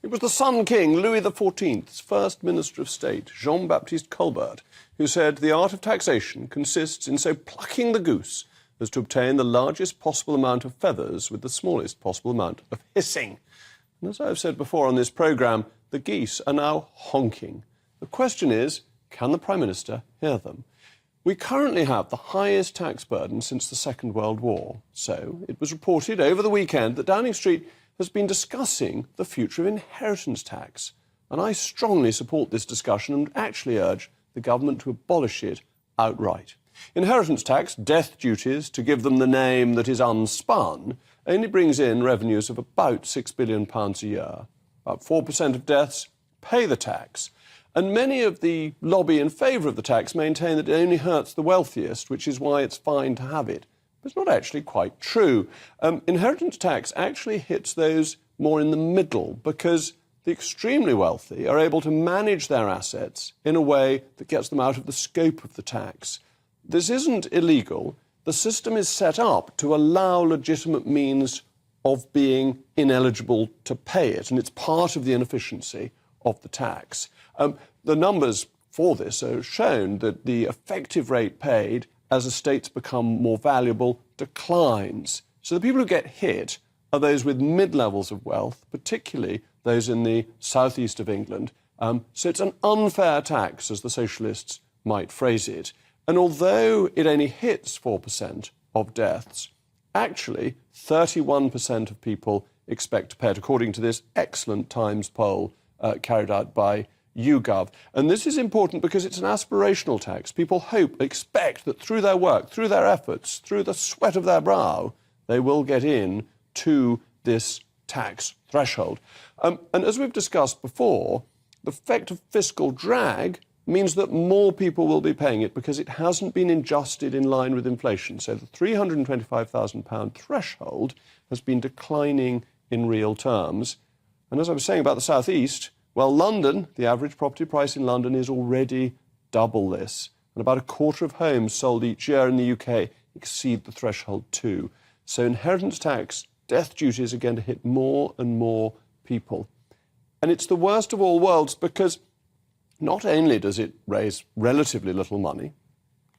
It was the Sun King, Louis XIV's first Minister of State, Jean-Baptiste Colbert, who said the art of taxation consists in so plucking the goose as to obtain the largest possible amount of feathers with the smallest possible amount of hissing. And as I've said before on this programme, the geese are now honking. The question is, can the Prime Minister hear them? We currently have the highest tax burden since the Second World War. So it was reported over the weekend that Downing Street has been discussing the future of inheritance tax. And I strongly support this discussion and actually urge the government to abolish it outright. Inheritance tax, death duties, to give them the name that is unspun, only brings in revenues of about £6 billion a year. About 4% of deaths pay the tax. And many of the lobby in favour of the tax maintain that it only hurts the wealthiest, which is why it's fine to have it. But it's not actually quite true. Inheritance tax actually hits those more in the middle because the extremely wealthy are able to manage their assets in a way that gets them out of the scope of the tax. This isn't illegal. The system is set up to allow legitimate means of being ineligible to pay it, and it's part of the inefficiency of the tax. The numbers for this are shown that the effective rate paid as estates become more valuable declines. So the people who get hit are those with mid-levels of wealth, particularly those in the southeast of England. So it's an unfair tax, as the socialists might phrase it. And although it only hits 4% of deaths, actually 31% of people expect to pay it, according to this excellent Times poll carried out by YouGov. And this is important because it's an aspirational tax. People expect that through their work, through their efforts, through the sweat of their brow, they will get in to this tax threshold. And as we've discussed before, the effect of fiscal drag means that more people will be paying it because it hasn't been adjusted in line with inflation. So the £325,000 threshold has been declining in real terms. And as I was saying about the South East, well, London, the average property price in London is already double this. And about a quarter of homes sold each year in the UK exceed the threshold too. So inheritance tax, death duties are going to hit more and more people. And it's the worst of all worlds because not only does it raise relatively little money,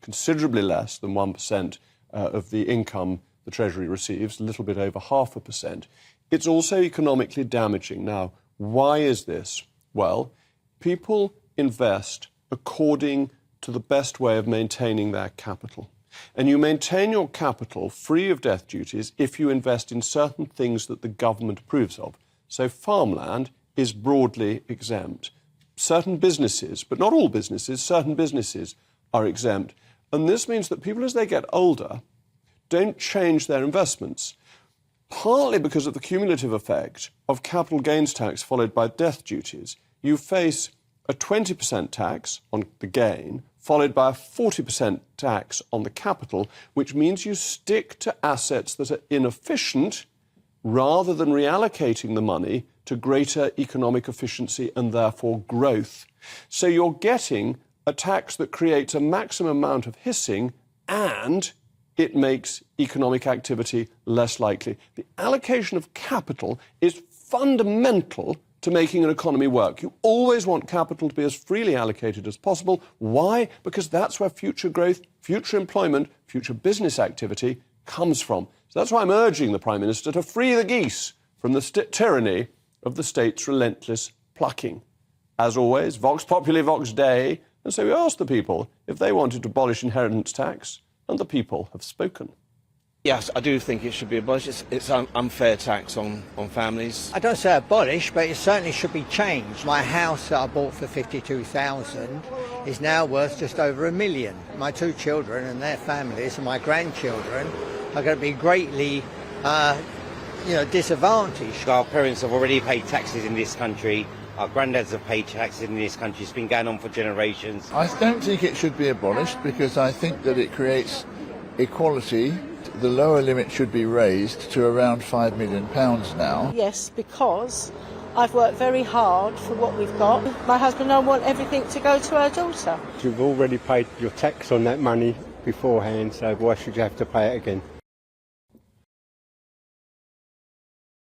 considerably less than 1% of the income the Treasury receives, a little bit over 0.5%, it's also economically damaging. Now, why is this? Well, people invest according to the best way of maintaining their capital. And you maintain your capital free of death duties if you invest in certain things that the government approves of. So farmland is broadly exempt. Certain businesses, but not all businesses, certain businesses are exempt. And this means that people, as they get older, don't change their investments, partly because of the cumulative effect of capital gains tax followed by death duties. You face a 20% tax on the gain, followed by a 40% tax on the capital, which means you stick to assets that are inefficient rather than reallocating the money to greater economic efficiency and therefore growth. So you're getting a tax that creates a maximum amount of hissing and it makes economic activity less likely. The allocation of capital is fundamental to making an economy work. You always want capital to be as freely allocated as possible. Why? Because that's where future growth, future employment, future business activity comes from. So that's why I'm urging the Prime Minister to free the geese from the tyranny of the state's relentless plucking. As always, Vox Populi, Vox Dei, and so we asked the people if they wanted to abolish inheritance tax, and the people have spoken. Yes, I do think it should be abolished. It's unfair tax on families. I don't say abolish, but it certainly should be changed. My house that I bought for $52,000 is now worth just over $1 million. My two children and their families and my grandchildren are going to be greatly disadvantaged. Our parents have already paid taxes in this country. Our granddads have paid taxes in this country. It's been going on for generations. I don't think it should be abolished because I think that it creates equality. The lower limit should be raised to around £5 million now. Yes, because I've worked very hard for what we've got. My husband and I want everything to go to our daughter. You've already paid your tax on that money beforehand, so why should you have to pay it again?